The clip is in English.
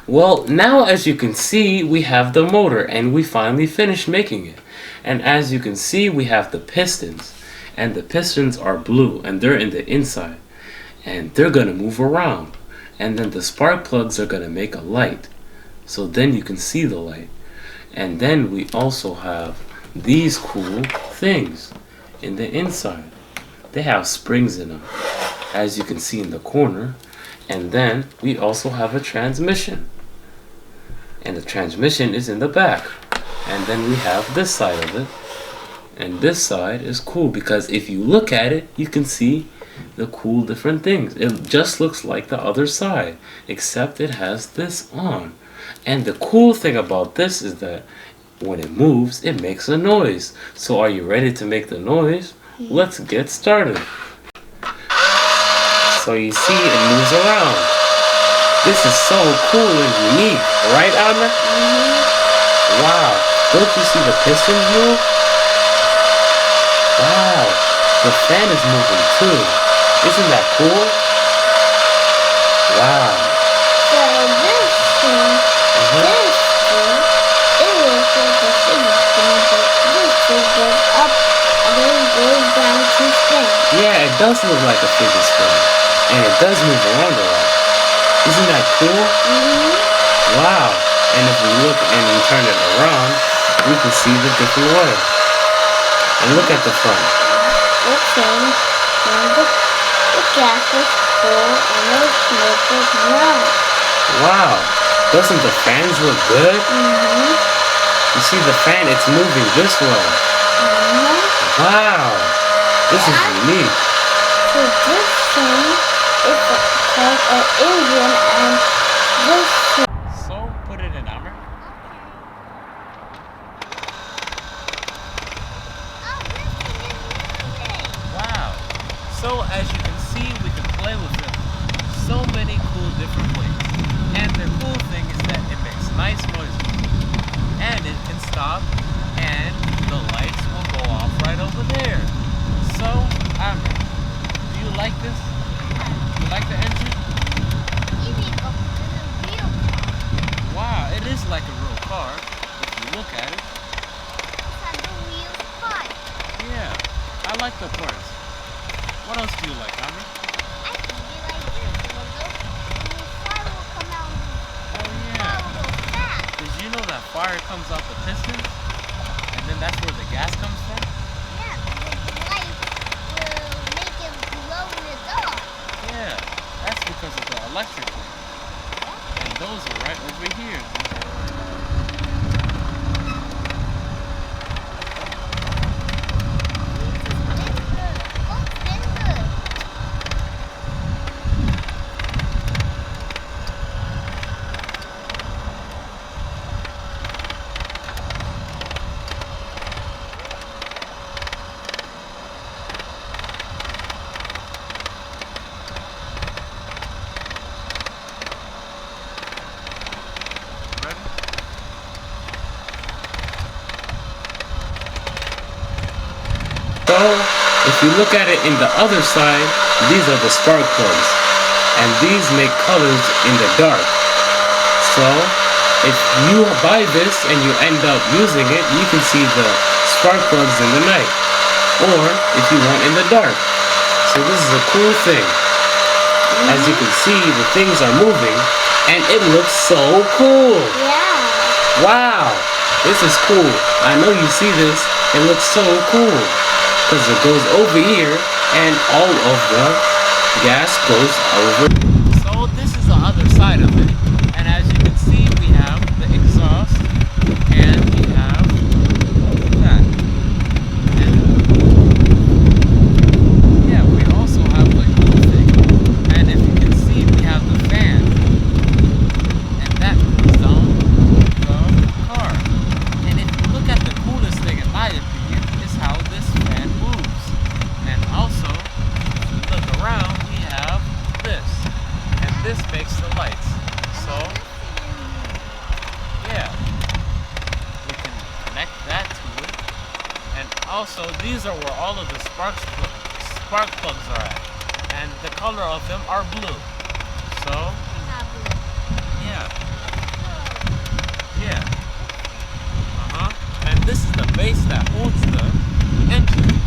Well, now as you can see, we have the motor and we finally finished making it. And as you can see, we have the pistons. And the pistons are blue and they're in the inside. And they're going to move around. And then the spark plugs are going to make a light. So then you can see the light. And then we also have these cool things in the inside. They have springs in them, as you can see in the corner. And then we also have a transmission. And the transmission is in the back. And then we have this side of it. And this side is cool because if you look at it, you can see the cool different things. It just looks like the other side, except it has this on. And the cool thing about this is that when it moves, it makes a noise. So are you ready to make the noise? Let's get started. So you see it moves around. This is so cool and unique, right, Amer? Wow, don't you see the pistons move? Wow, the fan is moving too. Isn't that cool? Wow. So this thing, it looks like a figure spin, but this thing goes up and then goes down to spin. Yeah, it does look like a fidget spinner. And it does move around a lot. Isn't that cool? Wow. And if we look and we turn it around, we can see the different way. And look at the front. Okay, and the gas is full and the smoke is brown. Wow. Doesn't the fans look good? You see the fan, it's moving this way. Wow. This is unique. So this thing is called an engine and this thing. So put it in, Amer. Wow. So as you can see, we can play with it so many cool different ways. And the cool thing is that it makes nice noises. And it can stop and the lights will go off right over there. So, Amer, do you like this? You like the engine? Wow, it is like a real car if you look at it. Yeah, I like the parts. What else do you like, Amer? Oh yeah. Did you know that fire comes off the pistons? And then that's where the gas comes from? Yeah, that's because of the electric one. And those are right over here. So, if you look at it in the other side, these are the spark plugs. And these make colors in the dark. So, if you buy this and you end up using it, you can see the spark plugs in the night. Or, if you want in the dark. So this is a cool thing. As you can see, the things are moving, and it looks so cool. Yeah. Wow, this is cool. I know you see this. It looks so cool. Because it goes over here and all of the gas goes over. So this is the other side of it. And as you can see, we have the exhaust and we have that. And yeah, we also have the cool thing. And if you can see, we have the fan. And that cools down the car. And if you look at the coolest thing, in my opinion, is how this fan moves. And also, if you look around, we have this. And this makes the lights. So, yeah. We can connect that to it. And also, these are where all of the spark plugs are at. And the color of them are blue. So, yeah. this is the base that holds the engine.